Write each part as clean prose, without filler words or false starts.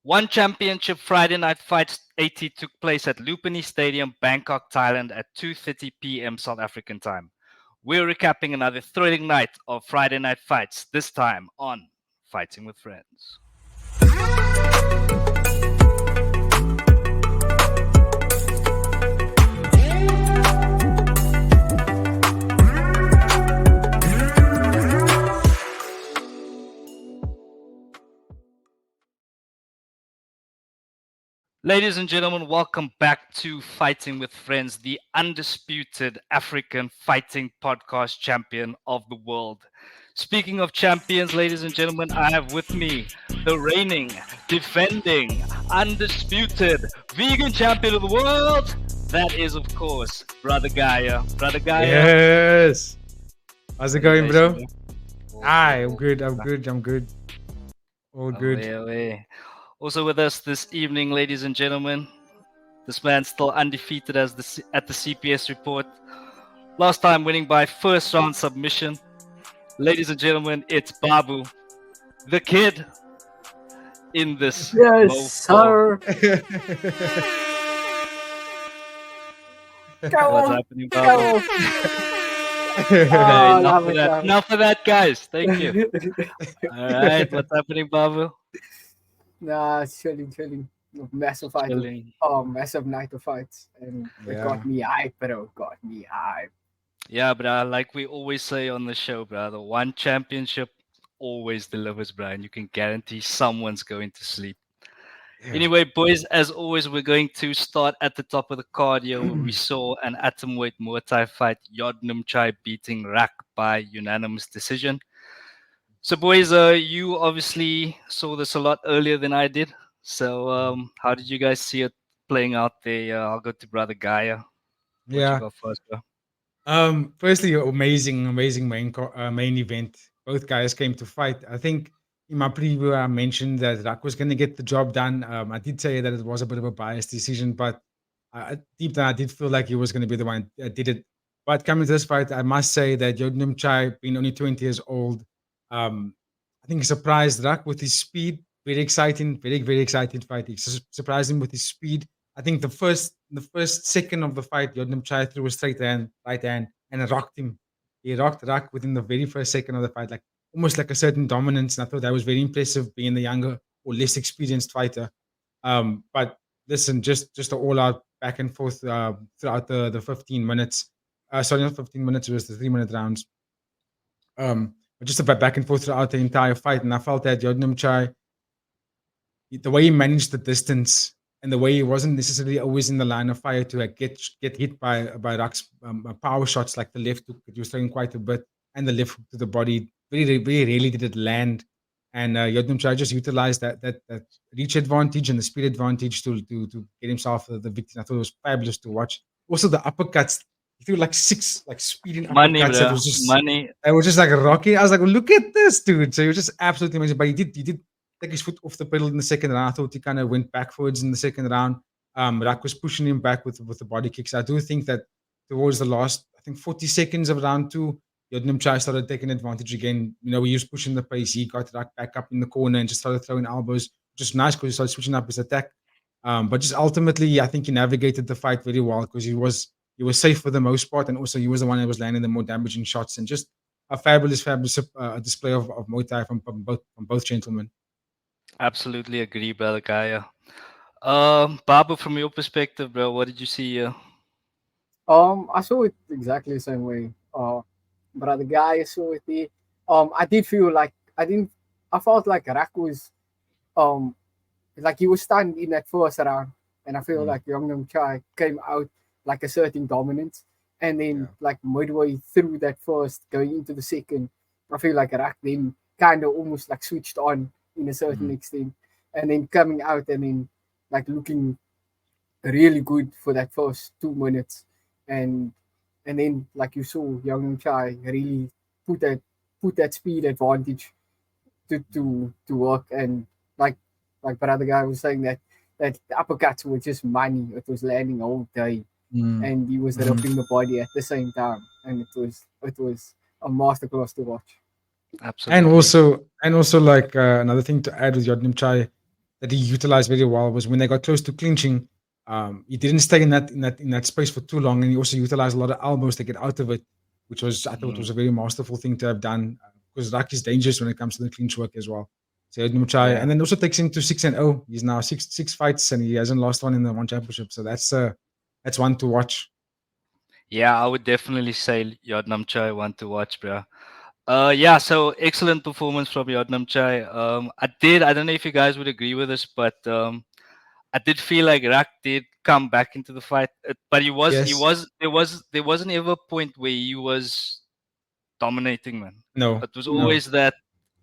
One championship Friday night fight 80 took place at Lupini Stadium, Bangkok, Thailand at 2:30 p.m. South African time. We're recapping another thrilling night of Friday night fights, this time on Fighting with Friends. Ladies and gentlemen, welcome back to Fighting with Friends, the undisputed African fighting podcast champion of the world. Speaking of champions, ladies and gentlemen, I have with me the reigning, defending, undisputed vegan champion of the world. That is, of course, Brother Gaia. Brother Gaia. Yes. How's it going, bro? All Hi, good, I'm all good. I'm good. good. I'm good. All good. Away. Also with us this evening, ladies and gentlemen, this man still undefeated as at the CPS report. Last time winning by first round submission. Ladies and gentlemen, it's Babu, the kid, in this Yes, mofo. sir. What's Go, happening, Babu? go. Okay, Oh, enough love of it, that. love it. Enough of that, guys. Thank you. All right, what's happening, Babu? Nah, chilling. Massive fight. Chilling. Oh, massive night of fights. And it Yeah. got me hype, bro. Got me hype. Yeah, bro. Like we always say on the show, bro, the one championship always delivers, bro, and you can guarantee someone's going to sleep. Yeah. Anyway, boys, as always, we're going to start at the top of the card here where we saw an atomweight Muay Thai fight, Yodnumchai beating Rak by unanimous decision. So, boys, you obviously saw this a lot earlier than I did. So, how did you guys see it playing out there? I'll go to Brother Gaia. What you Yeah. got first, bro? Firstly, amazing main event. Both guys came to fight. I think in my preview I mentioned that Rak was going to get the job done. I did say that it was a bit of a biased decision, but deep down I did feel like he was going to be the one that did it. But coming to this fight, I must say that Yodnumchai, being only 20 years old, I think he surprised Rak with his speed. Very exciting, very exciting fight. He surprised him with his speed. I think the first second of the fight, Yodnumchai threw a straight right hand, and rocked him. He rocked Rak within the very first second of the fight, like almost like a certain dominance. And I thought that was very impressive, being the younger or less experienced fighter. But listen, just an all-out back and forth throughout the 15 minutes. Sorry, not 15 minutes. It was the 3-minute rounds. But just a back and forth throughout the entire fight, and I felt that Yodnumchai, the way he managed the distance and the way he wasn't necessarily always in the line of fire to like get hit by Rak's power shots, like the left hook that he was throwing quite a bit, and the left hook to the body. Very rarely did it land. And Yodnumchai just utilized that reach advantage and the speed advantage to get himself the victory. I thought it was fabulous to watch. Also, the uppercuts. He threw like 6 like speeding Money, uppercuts. That bro. was just Money. I was just like rocky. I was like, look at this dude. So he was just absolutely amazing. But he did take his foot off the pedal in the second round. I thought he kind of went backwards in the second round. Rak was pushing him back with the body kicks. I do think that towards the last, I think 40 seconds of round 2, Yodnumchai started taking advantage again. You know, he was pushing the pace. He got Rak back up in the corner and just started throwing elbows. Just nice because he started switching up his attack. But just ultimately, I think he navigated the fight very well because he was safe for the most part, and also he was the one that was landing the more damaging shots, and just a fabulous display of Muay Thai from both gentlemen. Absolutely agree, Brother Gaia. Babu, from your perspective, bro, what did you see here? I saw it exactly the same way. But the guy saw it. I did feel like I felt like Rak was like he was stunned in that first round, and I feel like Yodnumchai came out like asserting dominance, and then like midway through that first, going into the second, I feel like Rak then kind of almost like switched on in a certain extent, and then coming out and then like looking really good for that first 2 minutes, and then like you saw Yodnumchai really put that speed advantage to work, and like Brother Guy was saying that the uppercuts were just money. It was landing all day, and he was ripping the body at the same time, and it was a masterclass to watch. Absolutely. And also like another thing to add with Yodnumchai, that he utilized very well was when they got close to clinching. He didn't stay in that space for too long, and he also utilized a lot of elbows to get out of it, which was I thought Mm, was a very masterful thing to have done because Rak is dangerous when it comes to the clinch work as well. So Yodnumchai, yeah. and then also takes him to 6-0. He's now six fights, and he hasn't lost one in the one championship. So that's one to watch. Yeah, I would definitely say Yodnumchai one to watch, bro. Yeah, so excellent performance from Yodnumchai. I don't know if you guys would agree with this, but I did feel like Rak did come back into the fight, but Yes. there wasn't ever a point where he was dominating, man. No. It was No. always that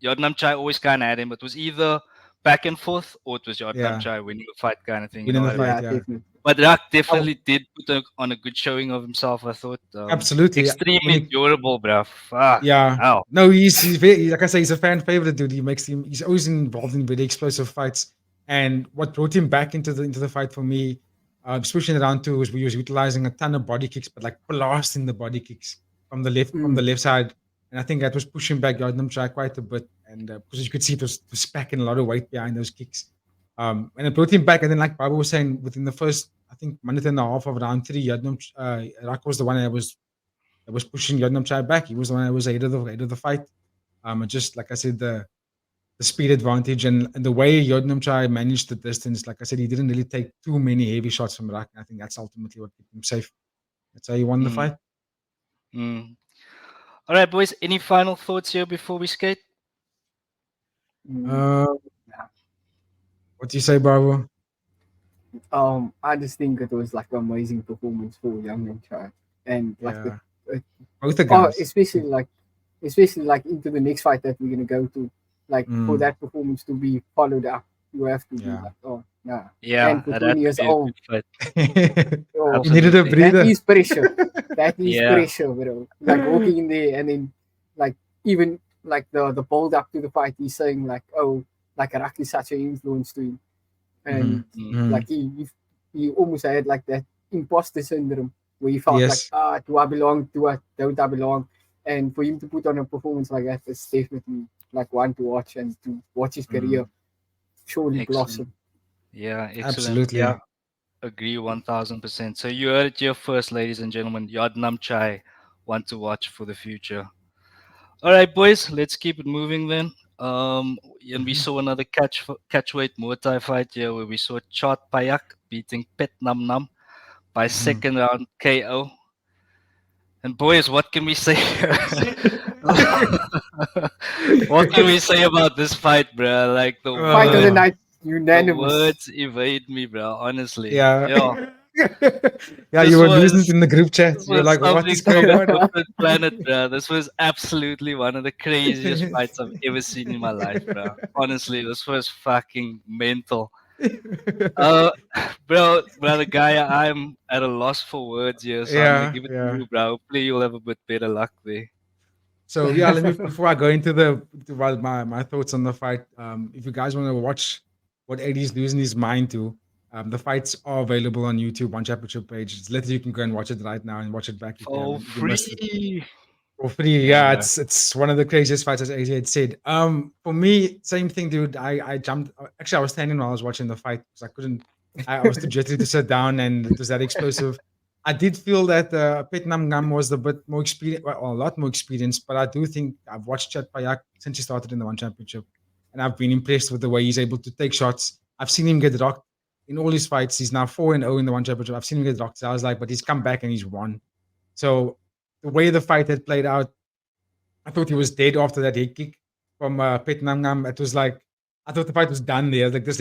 Yodnamchai always kind of had him. It was either back and forth or it was Yeah. Yodnamchai winning the fight kind of thing. You Winning know the what I mean? fight. Yeah, Yeah. definitely. But Rak Oh, definitely did put on a good showing of himself. I thought absolutely. When extremely he durable, bruh. Fuck. Yeah. Wow. No, he's very, like I say, he's a fan favorite dude. He's always involved in very explosive fights. And what brought him back into the fight for me, switching it around to was we was utilizing a ton of body kicks, but like blasting the body kicks from the Mm. left side. And I think that was pushing back Yodnumchai quite a bit. And because you could see it was packing a lot of weight behind those kicks. And it brought him back. And then like Baba was saying, within the first, I think, minute and a half of round three, Rak was the one that was pushing Yodnumchai back. He was the one that was ahead of the fight. Just like I said, the speed advantage and the way Yodnumchai managed the distance. Like I said, he didn't really take too many heavy shots from Rak. I think that's ultimately what kept him safe. That's how he won the Mm, fight. mm. All right, boys. Any final thoughts here before we skate? Mm. Uh, Yeah. what do you say, Bravo? I just think it was like an amazing performance for Young and Chai, and like Yeah, uh, both the oh, guys. especially like into the next fight that we're gonna go to, like for Mm, that performance to be followed up, you have to be yeah. like, oh yeah, Yeah, and for that had 20 to years be a good old, fight. oh, He needed a Absolutely. that breather. is pressure. That is Yeah. pressure, bro. Like walking in there and then like even like the build up to the fight, he's saying like, oh, like Iraq is such an influence to him, Hmm. and Mm, Hmm. like he almost had like that imposter syndrome where he felt like, Yes. do I belong? Do I don't I belong? And for him to put on a performance like that is definitely like one to watch and to watch his career Mm, surely excellent. blossom. Yeah, excellent. Yeah, absolutely. agree 1000%. So you heard it here first, ladies and gentlemen. Yadnam Chai, one to watch for the future. All right, boys, let's keep it moving then. And we Mhm. saw another catchweight Muay Thai fight here where we saw Chartpayak beating Petnamngam by Mhm. second round KO. And boys, what can we say? What can we say about this fight, bro? Like Fight of the Uh, night, the unanimous. words evade me, bro. Honestly, yeah. yo, Yeah, you this were losing it was in the group chat. this You were was like, what is something going from a on? different planet, bro. This was absolutely one of the craziest fights I've ever seen in my life, bro. Honestly, this was fucking mental. Uh, brother Gaia, I'm at a loss for words here, so I'm gonna Yeah, give it to yeah. you, bro. Hopefully, you'll have a bit better luck there. So yeah, let me before I go into my thoughts on the fight. If you guys want to watch what Eddie's losing his mind to, the fights are available on YouTube on Championship page. It's literally you can go and watch it right now and watch it back For if you missed it. free. For free, yeah, Yeah. it's one of the craziest fights as AJ had said. For me, same thing, dude. I jumped. Actually, I was standing while I was watching the fight because I couldn't. I was too jittery to sit down, and it was that explosive. I did feel that Petnamngam was a bit more experienced, well, a lot more experienced. But I do think I've watched Chartpayak since he started in the One Championship, and I've been impressed with the way he's able to take shots. I've seen him get rocked in all his fights. He's now 4-0 in the One Championship. I've seen him get rocked. So I was like, but he's come back and he's won. So the way the fight had played out, I thought he was dead after that head kick from Petnamngam. It was like I thought the fight was done there. Like this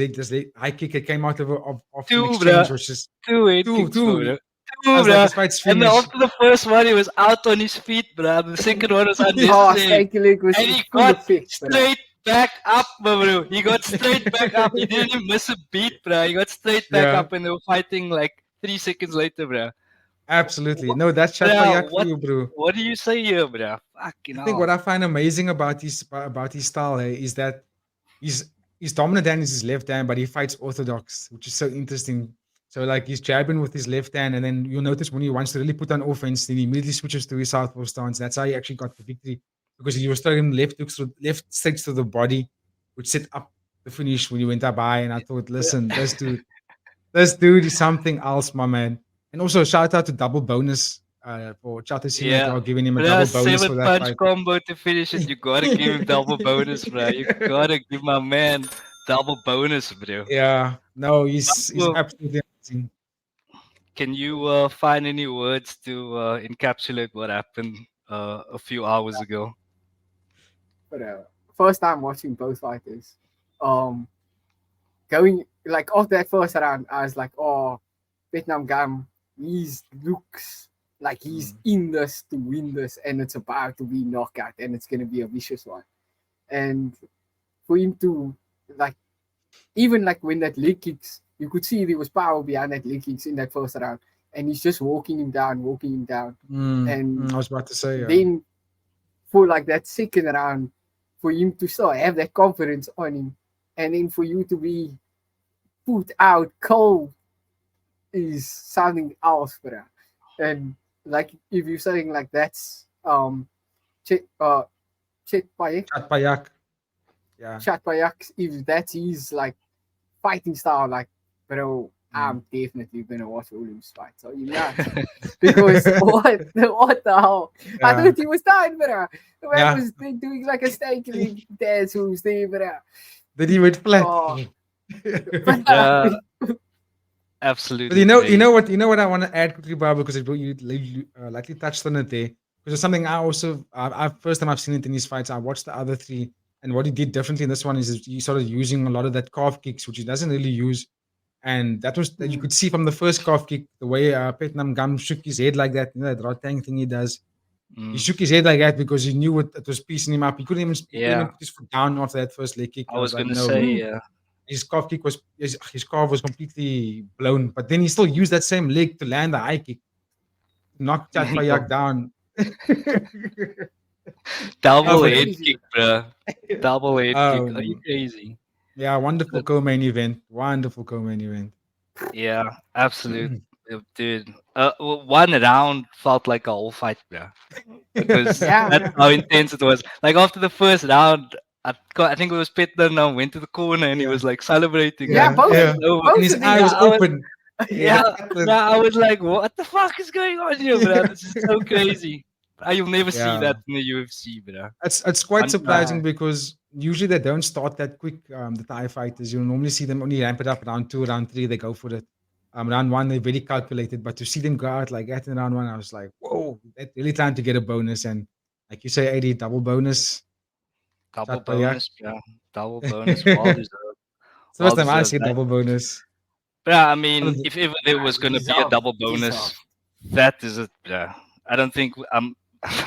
high kick that came out of an Two, exchange bro. was just Two head two, kicks, two. bro. I Two, was like, bro. this fight's And then finished. after the first one, he was out on his feet, bro. The second one was Oh, unnecessary. stanky leg was And in he full got effect, bro. straight back up, bro. He got straight back up. He didn't even miss a beat, bro. He got straight back Yeah, up and they were fighting like 3 seconds later, bro. absolutely. What, No, that's bro, Chatpayak for you, bro. what do you say here, bro? Fucking I think what hell. I find amazing about his style is that his dominant hand is his left hand, but he fights orthodox, which is so interesting. So like he's jabbing with his left hand, and then you'll notice when he wants to really put on offense, then he immediately switches to his southpaw stance. That's how he actually got the victory because he was throwing left hooks, left straights to the body, which set up the finish when he went up high, and I thought, listen, this dude is something else, my man. And also shout out to double bonus for Chatterson as Yeah. well, giving him a Bro, double bonus seven for that punch fight. combo to finish it. You gotta give him double bonus, bro. You gotta give my man double bonus, bro. Yeah, no, he's Well, absolutely amazing. can you find any words to encapsulate what happened a few hours ago? But first time watching both fighters, um, going like off that first round, I was like, oh, Petnamngam, he looks like he's Mm. in this to win this, and it's about to be knockout, and it's gonna be a vicious one. And for him to like, even like when that leg kicks, you could see there was power behind that leg kicks in that first round, and he's just walking him down, and I was about to say, then for like that second round, for him to still have that confidence on him, and then for you to be put out cold is something else, bro. And like if you're saying like that's Chet Payak, Chartpayak. Yeah. Chartpayak, if that's his like fighting style, like bro, Mm. I'm definitely gonna watch Williams fight. So you nuts. Because what the hell? I Yeah. thought he was dying, bro. The man Yeah. was doing like a stately dance who's there, bro. Then he went flat. Oh, But Yeah, but absolutely you crazy. know what, I want to add quickly, Bob, because you likely touched on it there. Because it's something I also, first time I've seen it in these fights, I watched the other three, and what he did differently in this one is he started using a lot of that calf kicks, which he doesn't really use, and that was that you mm, could see from the first calf kick the way Petnam shook his head like that, that rotang thing he does. He Mm, shook his head like that because he knew it was piecing him up. He couldn't even yeah, put his foot down after that first leg kick. I I was was like, gonna no, say, mm. his calf kick was his calf was completely blown, but then he still used that same leg to land the high kick, knock mental Chatpayak down. Oh, double but head Crazy. kick, bro. Double head kick. Are you um, crazy? yeah, wonderful co-main event. Wonderful co-main event. Yeah, absolute, dude. One round felt like a whole fight, bro. Because Yeah, that's how intense it was. Like after the first round, I think it was Petnamngam went to the corner and he Yeah, was like celebrating, yeah, like, yeah, both yeah, yeah. it's over. And both his of eye them. Yeah, was I was, open. yeah, The yeah, I was like, what the fuck is going on here, bro? This is so crazy. You'll never see yeah. that in the UFC, bro. It's quite One time. surprising because usually they don't start that quick. The Thai fighters, you'll normally see them only ramp it up round two, round three, they go for it. Round one, they're very calculated, but to see them go out like that in round one, I was like, whoa, they're really trying to get a bonus. And like you say, 80 double bonus, Double Chatpayak. bonus, bro. Double bonus. Well It's deserved. the Well first time I deserved. see double bonus. But I One mean, of the- if ever there was going to be a Deserved, double bonus, deserved. that is it. Yeah. I don't think I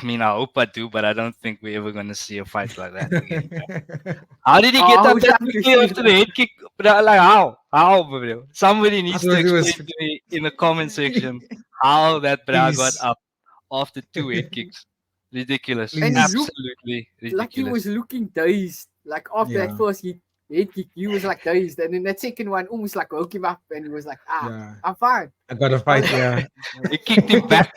mean, I hope I do, but I don't think we're ever going to see a fight like that again. Bro. How did he Oh, get I up wish that I could quickly see after the that. head kick? Bro, like how? How, bro? Somebody I needs to thought it explain was to me in the comment section how that bra got please, up after two head kicks. Ridiculous. And he please. looked Absolutely like he ridiculous. was looking dazed. Like after that Yeah, first head kick, he was like dazed. And then that second one almost like woke him up and he was like, yeah. I'm fine. I got to I'm fight. Yeah, He kicked him back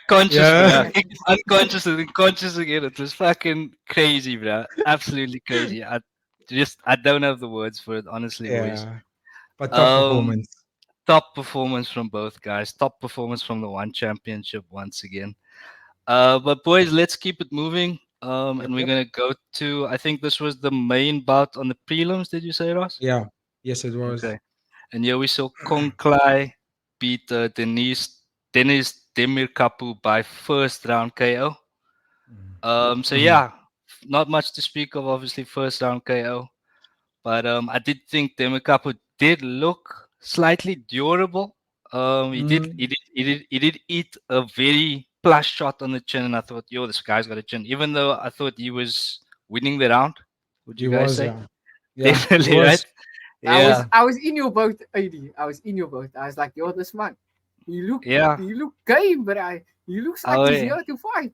conscious, bro. yeah, fine. Kicked him unconscious and then conscious again. It was fucking crazy, bro. Absolutely crazy. I don't have the words for it, honestly, boys. yeah. But top Um, performance. top performance from both guys. Top performance from the one championship once again. But boys, let's keep it moving. Yep, And we're yep. gonna go to. I think this was the main bout on the prelims. Did you say, Ross? Yeah. Yes, it was. Okay. And here we saw Kongklai beat Dennis Demirkapu by first round KO. So Mhm. yeah, not much to speak of. Obviously, first round KO. But I did think Demirkapu did look slightly durable. Mm, He did eat a very plush shot on the chin, and I thought, yo, this guy's got a chin. Even though I thought he was winning the round, would he you guys was, say? yeah. Yeah, he Definitely, right? was. Yeah, I was in your boat, AD. I was in your boat. I was like, you're this man. yeah. He look game, but he looks like Oh, he's yeah. here to fight.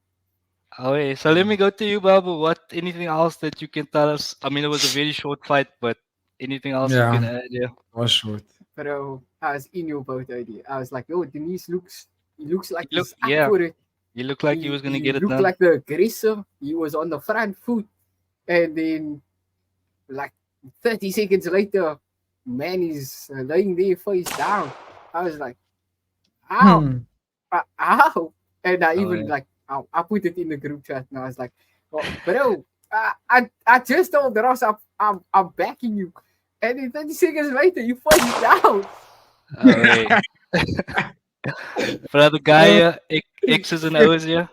Oh, yeah. So let me go to you, Babu. What? Anything else that you can tell us? I mean, it was a very short fight, but anything else you can Yeah, add? Yeah. was short. Bro, I was in your boat, AD. I was like, yo, Denise he looks like Look, he's up yeah. for it. He looked like he was gonna He get it looked done. like the aggressor. He was on the front foot. And then like 30 seconds later, man is laying there face down. I was like, ow, Hmm. ow. And I Oh, even yeah. like, I put it in the group chat and I was like, well, bro, I just told Ross I'm backing you. And then 30 seconds later, you face down. Oh, wait. For the guy Uh, here, X's and O's here.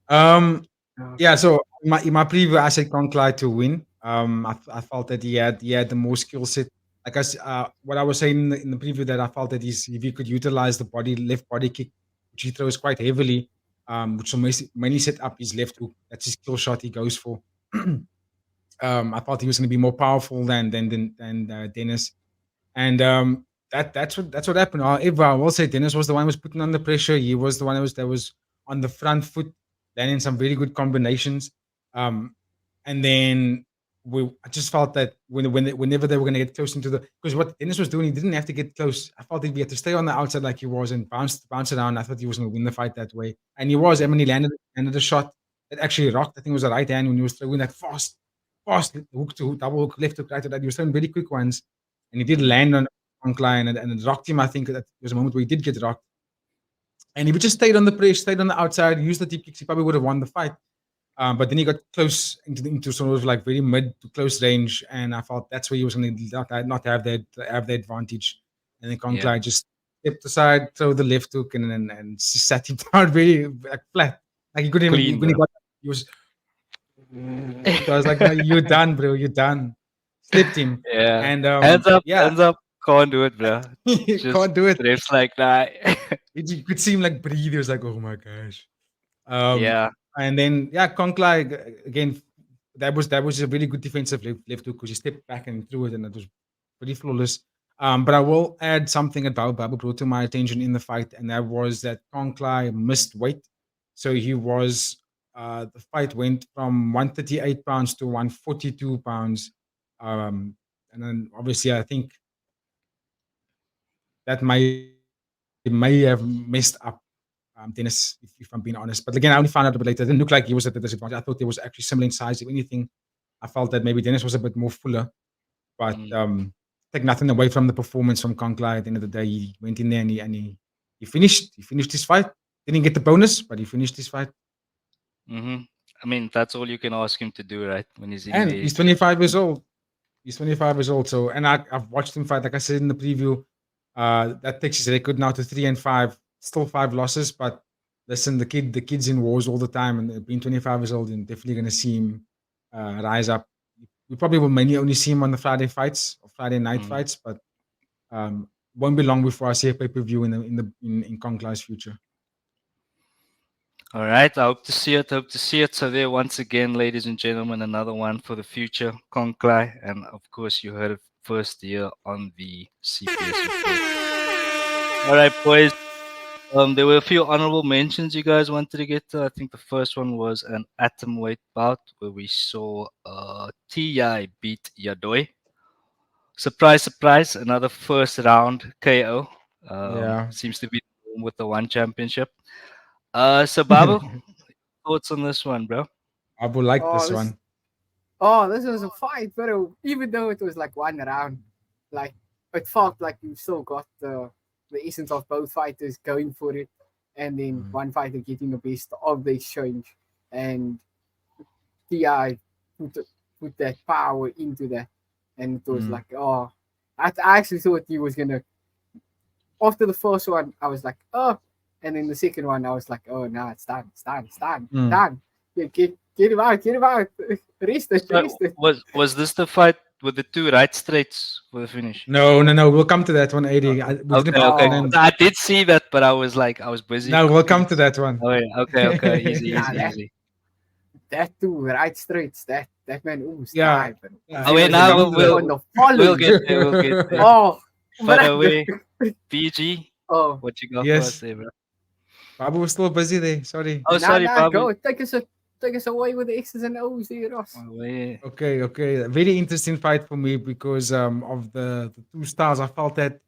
um, Oh, yeah. So in my preview, I said Kongklai to win. I felt that he had the more skill set. Like what I was saying in the preview, that I felt that if he could utilize the left body kick, which he throws quite heavily, which will mainly set up his left hook. That's his kill shot he goes for. I thought he was going to be more powerful than Dennis. And that's what happened. However, I will say Dennis was the one who was putting under pressure. He was the one that was on the front foot, landing some very good combinations. Um, and then I just felt that whenever they were going to get close into because what Dennis was doing, he didn't have to get close. I felt that he had to stay on the outside like he was and bounce around. I thought he was going to win the fight that way, and he was. I mean, he landed a shot that actually rocked. I think it was a right hand when he was throwing that fast hook to hook, double hook, left hook, right hook. He was throwing very quick ones, and he did Mm, land on Klein and it rocked him. I think that there was a moment where he did get rocked, and if he just stayed on the press, stayed on the outside, used the deep kicks, he probably would have won the fight. But then he got close into sort of like very mid to close range, and I felt that's where he was going to not have the advantage. And then yeah, Kongklai just stepped aside, throw the left hook, and just sat him down very like flat. Like he couldn't even clean, when he bro. got he was. So I was like, no, you're done, bro. You're done. Slipped him, Yeah. and Hands up, yeah, hands up. Can't do it, bro. you Just can't do it. refs like that. You could see him like breathe. He was like, oh my gosh. Um, Yeah. and then yeah, Kongklai again. That was a really good defensive left hook because he stepped back and threw it, and it was pretty flawless. But I will add something that Babu brought to my attention in the fight, and that was that Kongklai missed weight. So the fight went from 138 pounds to 142 pounds. Um, and then obviously I think that may have messed up Dennis, if I'm being honest. But again, I only found out a bit later. It didn't look like he was at a disadvantage. I thought they was actually similar in size. If anything, I felt that maybe Dennis was a bit more fuller. But Mm, take nothing away from the performance from Kongklai. At the end of the day, he went in there and he finished. He finished his fight. Didn't get the bonus, but he finished his fight. mm-hmm. I mean, that's all you can ask him to do, right? When he's in And there. he's 25 years old. He's 25 years old. So, and I've watched him fight. Like I said in the preview, that takes his record now to 3-5. Still 5 losses, but listen, the kid's in wars all the time, and being 25 years old, and definitely going to see him rise up. We probably will mainly only see him on the Friday fights or Friday night Mm. fights, but won't be long before I see a pay per view in Kongklai's future. All right. I hope to see it. Hope to see it. So there, once again, ladies and gentlemen, another one for the future, Kongklai, and of course, you heard it first here on the CPS report. All right, boys. There were a few honorable mentions you guys wanted to get to. I think the first one was an atomweight bout where we saw Teeyai beat Yoddoi. Surprise, surprise! Another first round KO. Yeah. Seems to be with the one championship. So Babu, thoughts on this one, bro? Abu liked oh, this this one. this was a fight, but even though it was like one round, like it felt like you still got the essence of both fighters going for it, and then Mm. one fighter getting the best of the exchange, and Ti put put that power into that, and it was Mm. like, oh, I actually thought he was gonna. After the first one, I was like, oh, and then the second one, I was like, oh, no, it's done, it's done, it's done, Mm. done. Get him out, get him out. Rest it, So rest it. was this the fight with the two right straights for the finish? No, no, no. We'll come to that one, 80. We didn't Okay, put okay. that 'Cause in. Oh, I did see that, but I was like, I was busy No, we'll come cooking. to that one. Oh, yeah. Okay, okay. Easy, nah, easy, that easy. that two right straights, that man almost Yeah. died. But Yeah, Oh, he wait, was we'll now come laying to we'll on that. the we'll follow. get there. We'll get there. Oh, By but the way, PG, oh, what you got for us Yes. there, bro? Babu was still busy there. Sorry. Oh, nah, sorry, nah, Babu. go take us away with the X's and O's there, Ross. Oh, yeah. Okay, okay. A very interesting fight for me because of the two styles. I felt that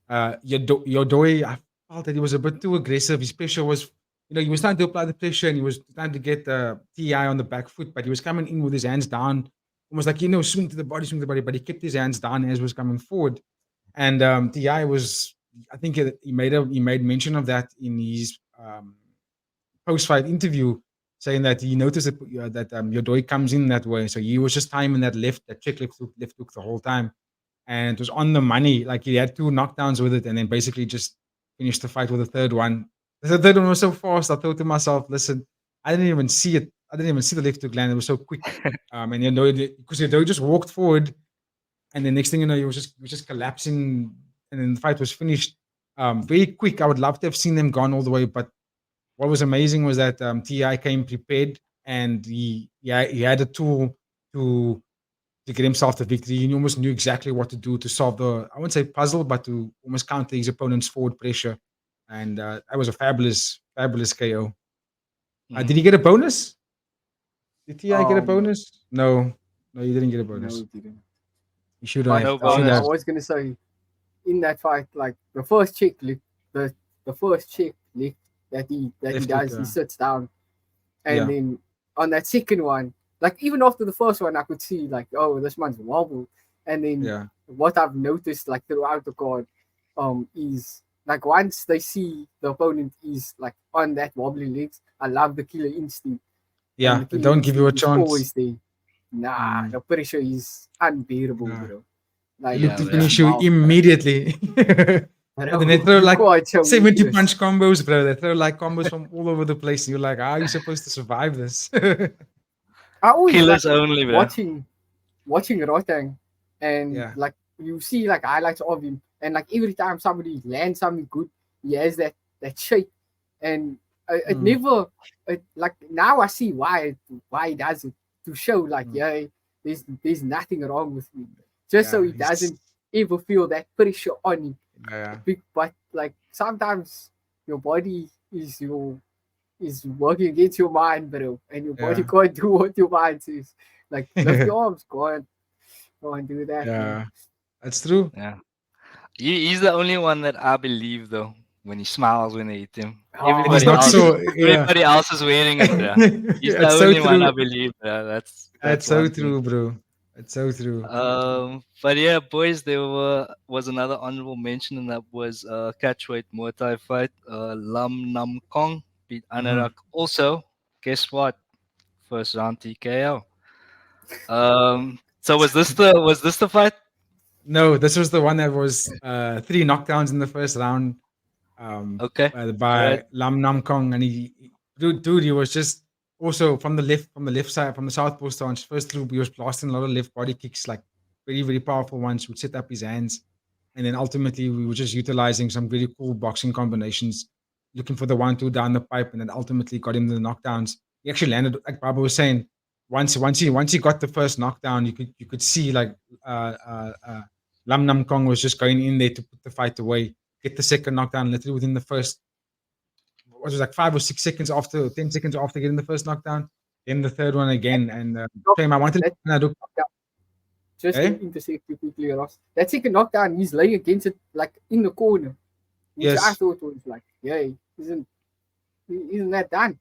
Yoddoi, I felt that he was a bit too aggressive. His pressure was, he was trying to apply the pressure and he was trying to get Ti on the back foot, but he was coming in with his hands down almost like swing to the body, but he kept his hands down as was coming forward. And Teeyai was, I think he made mention of that in his post-fight interview, saying that he noticed that Yoddoi comes in that way, so he was just timing that check left hook the whole time, and it was on the money. Like he had 2 knockdowns with it, and then basically just finished the fight with a third one. The third one was so fast. I thought to myself, "Listen, I didn't even see it. I didn't even see the left hook land. It was so quick." And because Yoddoi just walked forward, and the next thing you know, he was just collapsing, and then the fight was finished. Very quick. I would love to have seen them gone all the way, but what was amazing was that Teeyai came prepared, and he had a tool to get himself the victory. He almost knew exactly what to do to solve I wouldn't say puzzle, but to almost counter his opponent's forward pressure. And that was a fabulous KO. Did he get a bonus? Did Teeyai get a bonus? No, he didn't get a bonus. No, he didn't. He should But have. No Should bonus. I have. was gonna say, in that fight, like the first check lift, the first check lift that he Left does, hook, he sits down, and Yeah. then on that second one, like even after the first one, I could see like, oh, this man's wobble, and then Yeah. what I've noticed like throughout the card, is like once they see the opponent is like on that wobbly legs, I love the killer instinct. And Yeah. the They killer don't give you a instinct is chance. always there. Nah, Mm. the pressure is unbearable, Nah. bro. They Like look to Yeah, finish it's you wild. immediately. And then they throw You like quite so 70 weakness. punch combos, bro. They throw like combos from all over the place. And you're like, how are you supposed to survive this? I always like killers only, bro. watching Rotang, and Yeah. like you see like highlights of him, and like every time somebody lands something good, he has that shape, and it Mm, never like now I see why he does it, to show like, mm. yeah, there's nothing wrong with me, just so Yeah. he doesn't ever feel that pressure on him. Yeah. But like sometimes your body is working against your mind, bro, and your body Yeah. can't do what your mind says. Like lift your arms, go and do that, man. Yeah. That's true. Yeah. He's the only one that I believe though when he smiles when they hit him. And he's Oh, not so, yeah. Everybody else is wearing it, bro. He's the It's so only one I true. believe, bro. That's That's so one thing. true, bro. That's so true. But yeah, boys, there was another honorable mention, and that was catchweight Muay Thai fight. Lamnamkhong beat Mhm. Anurak. Also, guess what? First round TKO. So was this the fight? No, this was the one that was 3 knockdowns in the first round, Okay, all by right. Lamnamkhong, and dude, he was just also from the left side, from the southpaw stance. First loop, he was blasting a lot of left body kicks, like very very powerful ones. Would set up his hands, and then ultimately we were just utilizing some really cool boxing combinations, looking for the 1-2 down the pipe, and then ultimately got him the knockdowns. He actually landed, like Baba was saying. Once he got the first knockdown, you could see like Lam Nam Kong was just going in there to put the fight away, get the second knockdown literally within the first, what was it, like 5 or 6 seconds after, 10 seconds after getting the first knockdown. Then the third one again, and shame I wanted That to look. knockdown, just to Eh? intersect you quickly, Ross. That second knockdown, he's laying against it like in the corner, which I Yes. thought was like, yeah, isn't that done?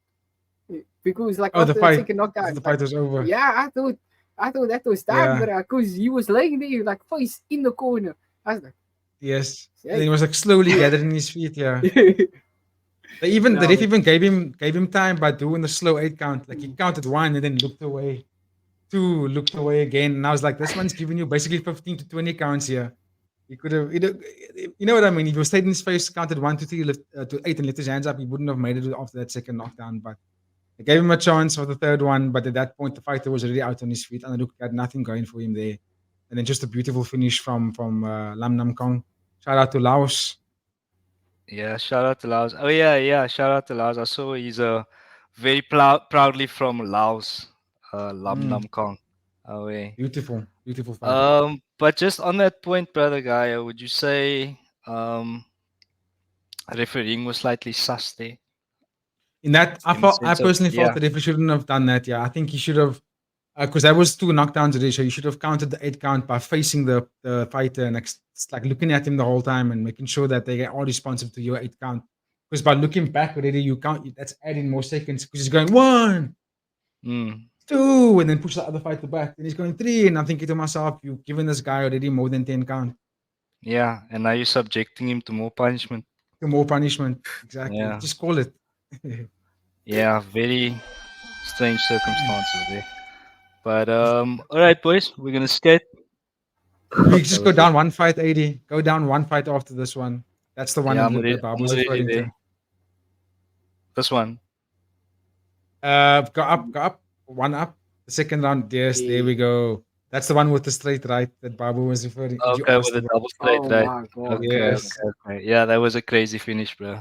Because like Oh, the after that fight. second knockdown, The like, fight was over. yeah, I thought that was done, Yeah. but because he was laying there like face in the corner. I was like, Yes. And yeah. then he was like slowly gathering his feet. Yeah. The No, ref but even gave him time by doing the slow 8 count. Like he counted 1 and then looked away. 2, looked away again. And I was like, this one's giving you basically 15 to 20 counts here. He could have, you know what I mean? If he stayed in his face, counted 1 to 3, to 8, and lifted his hands up, he wouldn't have made it after that second knockdown. But they gave him a chance for the third one. But at that point, the fighter was already out on his feet, and Anurak had nothing going for him there. And then just a beautiful finish from Lam Nam Kong. Shout out to Laos. Yeah, shout out to Laos. Oh yeah, shout out to Laos. I saw he's very proudly from Laos, Mm, Lamnamkhong. Oh yeah. beautiful fight. But just on that point, brother Gaia, would you say refereeing was slightly sus there In that, in the I sense of personally felt yeah, that if he shouldn't have done that, yeah, I think he should have, because that was 2 knockdowns already, so you should have counted the 8 count by facing the fighter and like looking at him the whole time and making sure that they are responsive to your 8 count. Because by looking back already, you count, that's adding more seconds because he's going 1, mm, 2, and then push the other fighter back. And he's going 3, and I'm thinking to myself, you've given this guy already more than 10 count. Yeah, and now you're subjecting him to more punishment. To more punishment. Exactly. Yeah. Just call it. Yeah, very strange circumstances there. But all right, boys, we're gonna skate. We just go down one fight, 80. Go down one fight after this one. That's the one Yeah, that Bob was already referring there. to. This one. Go up, one up. The second round, yes, there we go. That's the one with the straight right that Babu was referring to. Okay, with the double straight, Oh right? my god. Okay, Yes. okay. Yeah, that was a crazy finish, bro.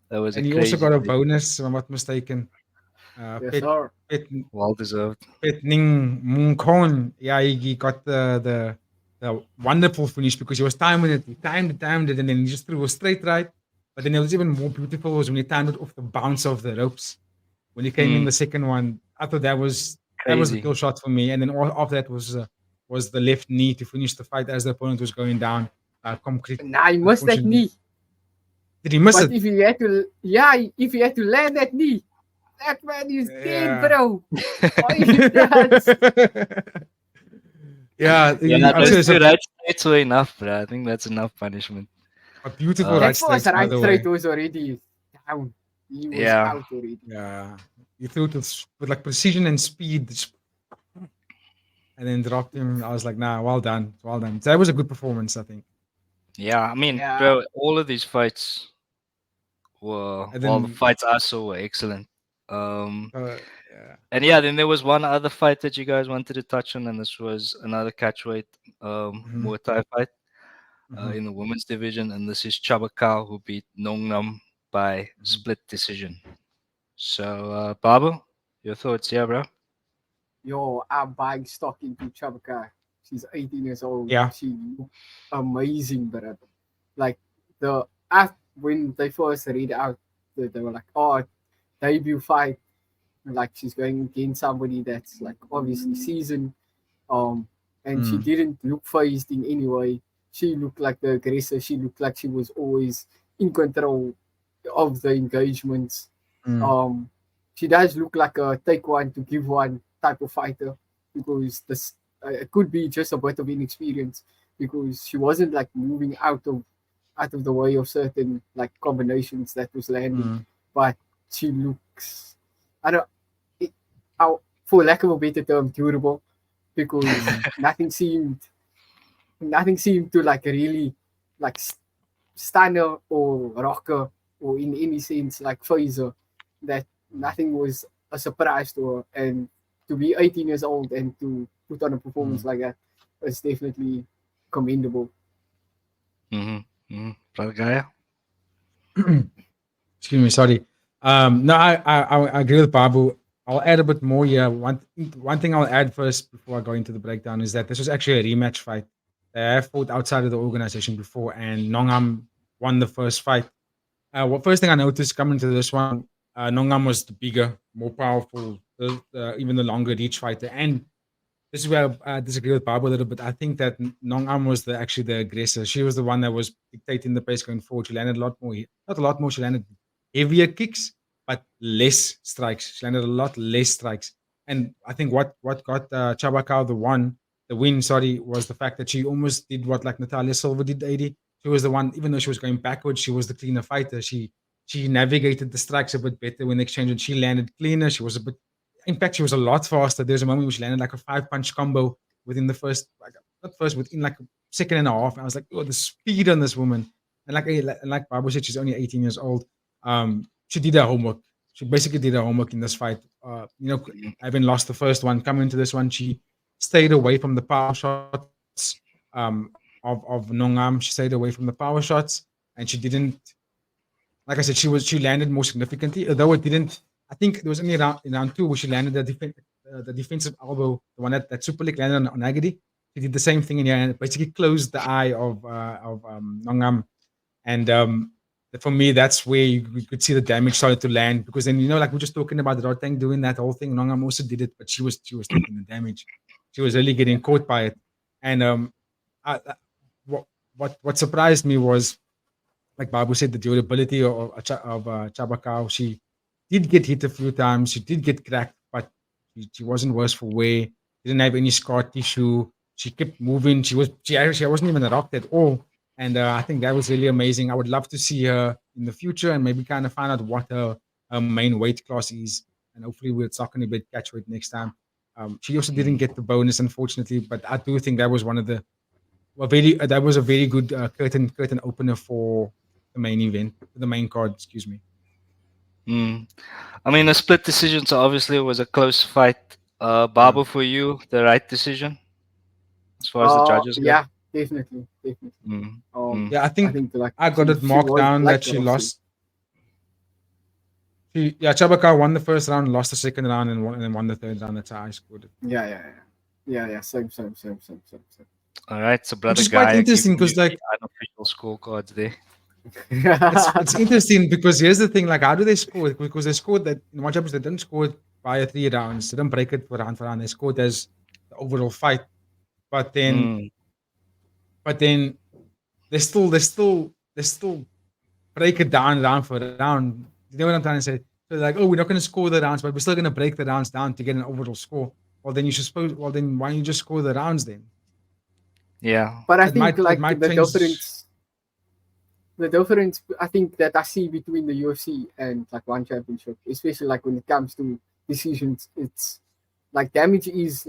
That was And a he crazy also got a finish. bonus, if I'm not mistaken. Yes, sir. Well deserved. Petnamngam. Yeah, he got the wonderful finish because he was timing it. He timed it, and then he just threw a straight right. But then it was even more beautiful was when he timed it off the bounce of the ropes. When he came in the second one, I thought that was the Crazy. kill shot for me. And then all after that was the left knee to finish the fight as the opponent was going down. Concrete. Nah, he missed that knee. Did he miss But it? if he had to land that knee, that man is dead, bro. Why you nuts? Yeah, Those two right straights were enough, bro. I think that's enough punishment. a beautiful That right first straight, by right the way. straight was already down. He was out already. Yeah, he threw it with like precision and speed, and then dropped him. I was like, nah, well done. That was a good performance, I think. Yeah, I mean, Yeah. bro, all of these fights were And the then- fights I saw were excellent. Yeah. And yeah, then there was one other fight that you guys wanted to touch on, and this was another catchweight Muay Thai fight in the women's division, and this is Chabakaew who beat Nongam by split decision. So, Babu, your thoughts, yeah, bro? Yo, I'm buying stock into Chabakaew. She's 18 years old. Yeah. She looked amazing, but like when they first read out, they were like, oh, debut fight. Like she's going against somebody that's like obviously seasoned. And she didn't look phased in any way. She looked like the aggressor. She looked like she was always in control of the engagements. She does look like a take one to give one type of fighter because this it could be just a bit of inexperience because she wasn't like moving out of the way of certain like combinations that was landing, but she looks for lack of a better term, durable because nothing seemed to like really like stunner or rocker or in any sense like phaser. That nothing was a surprise to her, and to be 18 years old and to put on a performance like that is definitely commendable. Brother Gaia? Excuse me, sorry. No, I agree with Babu. I'll add a bit more here. One thing I'll add first before I go into the breakdown is that this was actually a rematch fight. They have fought outside of the organization before, and Nongam won the first fight. First thing I noticed coming to this one, Nongam was the bigger, more powerful, even the longer reach fighter. And this is where I disagree with Babu a little bit. I think that Nongam was actually the aggressor. She was the one that was dictating the pace going forward. She landed a lot more, not a lot more. She landed heavier kicks, but less strikes. She landed a lot less strikes. And I think what got Chabakaew the win, was the fact that she almost did what like Natalia Silva did, 80. She was the one, even though she was going backwards, she was the cleaner fighter. She navigated the strikes a bit better when they exchanged, and she landed cleaner. She was in fact, she was a lot faster. There's a moment where she landed like a 5-punch combo within the within like a second and a half. I was like, oh, the speed on this woman. And like Babu said, she's only 18 years old. She did her homework. She basically did her homework in this fight. Having lost the first one, coming into this one, she stayed away from the power shots of Nongam. She stayed away from the power shots, and she didn't. Like I said, she landed more significantly, although it didn't. I think there was only in round 2 where she landed the defensive elbow, the one that super leg landed on Agadi. She did the same thing in here and basically closed the eye of Nongam. And for me, that's where you could see the damage started to land, because then like we're just talking about the Rotang doing that whole thing. Nongam also did it, but she was taking the damage. She was really getting caught by it. And what surprised me was, like Babu said, the durability of Chabakaew. She did get hit a few times. She did get cracked, but She wasn't worse for wear. Didn't have any scar tissue. She kept moving. She wasn't even rocked at all. And I think that was really amazing. I would love to see her in the future and maybe kind of find out what her main weight class is. And hopefully we'll talk on a bit catch weight next time. She also didn't Mm. get the bonus, unfortunately, but I do think that was one of the that was a very good curtain opener for the main event, the main card. Excuse me. Mm. I mean, a split decision, so obviously it was a close fight. Yeah. Babu, for you, the right decision as far as the judges go. Yeah, definitely, definitely. Mm. Um, Mm. Yeah, I I think think like I got it she marked was down like that what she I said. lost. Chabakaew won the first round, lost the second round, and then won the third round. That's how I scored it. Yeah, yeah, yeah, yeah, yeah. Same. All right, so Which brother is quite Gaia interesting giving you because the like unofficial scorecards there. it's interesting because here's the thing, like how do they score it? Because they scored that in one chapter they didn't score it via 3 rounds. They didn't break it for round. They scored as the overall fight. But then Mm. but then they still break it down round for round. You know what I'm trying to say? So like, oh, we're not gonna score the rounds, but we're still gonna break the rounds down to get an overall score. Well then you should suppose well then why don't you just score the rounds then? Yeah. but I It think might it like might change. the difference I think that I see between the UFC and like one championship, especially like when it comes to decisions, it's like damage is.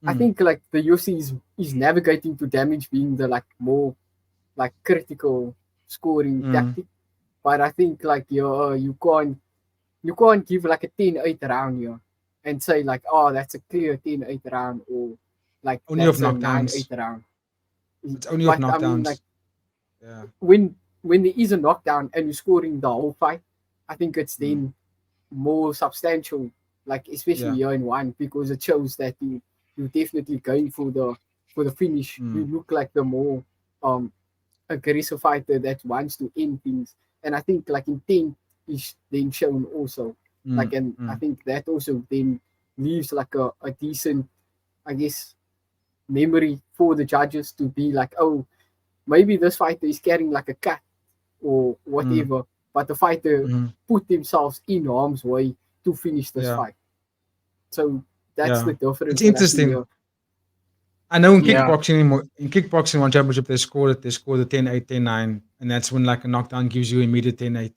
I Mm, think like the UFC is navigating to damage being the like more like critical scoring mm, tactic, but I think like you can't give like a 10-8 round here and say like oh that's a clear 10-8 round or like only of that's a 9-8 knockdowns. round. It's only of But I mean like knockdowns. Yeah. when there is a knockdown and you're scoring the whole fight, I think it's Mm, then more substantial, like especially yeah. year in one, because it shows that you definitely going for the finish. You Mm, look like the more um aggressive fighter that wants to end things. And I think like intent is then shown also. Like mm, and I mm. think that also then leaves like a decent, I guess, memory for the judges to be like, oh, maybe this fighter is carrying like a cut or Mm, whatever, but the fighter mhm. put themselves in harm's way to finish this Yeah, fight. So that's yeah. the It's difference that I see interesting. here. I know Yeah. in kickboxing one championship they scored a 10-8, 10-9, and that's when like a knockdown gives you immediate 10-8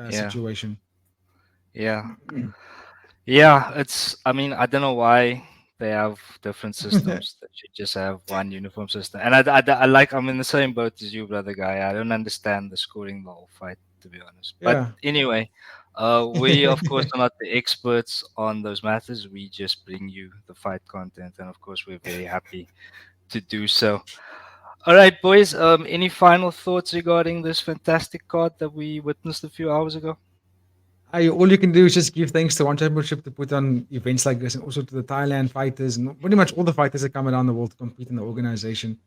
Yeah. situation. Yeah. Yeah. It's, I mean, I don't know why they have different systems. That should just have one uniform system. And I like, I'm in the same boat as you, brother Guy. I don't understand the scoring the whole fight, to be honest. But Yeah. anyway, we, of course, are not the experts on those matters. We just bring you the fight content. And of course, we're very happy to do so. All right, boys. Any final thoughts regarding this fantastic card that we witnessed a few hours ago? All you can do is just give thanks to one championship to put on events like this, and also to the Thailand fighters and pretty much all the fighters that come around the world to compete in the organization.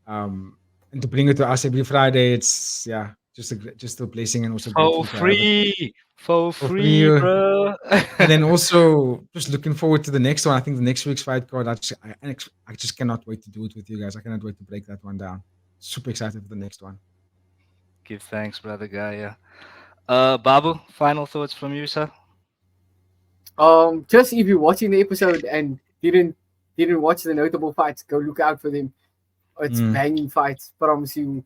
Um, and to bring it to us every Friday, it's yeah, just a blessing and also For grateful to have it free, for for free. free, bro. And then also just looking forward to the next one. I think the next week's fight card. I just cannot wait to do it with you guys. I cannot wait to break that one down. Super excited for the next one. Give thanks, brother Gaia. Babu, final thoughts from you, sir? Just if you're watching the episode and didn't watch the notable fights, go look out for them. It's Mm. banging fights. Promise you.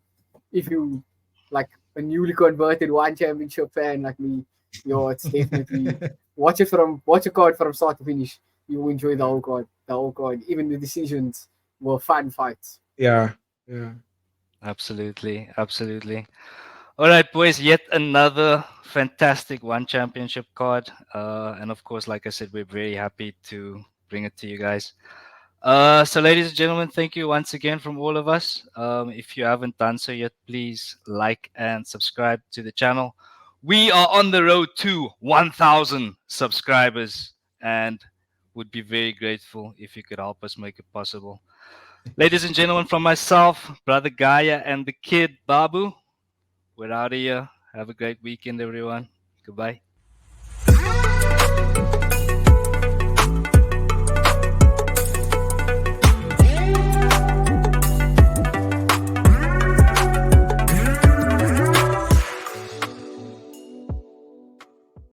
If you like a newly converted one championship fan like me, it's definitely watch a card from start to finish. You will enjoy the Yeah, whole card. The whole card. Even the decisions were fun fights. yeah, yeah. Absolutely, absolutely. All right, boys. Yet another fantastic one championship card, and of course, like I said, we're very happy to bring it to you guys. So, ladies and gentlemen, thank you once again from all of us. If you haven't done so yet, please like and subscribe to the channel. We are on the road to 1,000 subscribers and would be very grateful if you could help us make it possible. Ladies and gentlemen, from myself, Brother Gaia, and the kid Babu, we're out of here. Have a great weekend, everyone. Goodbye.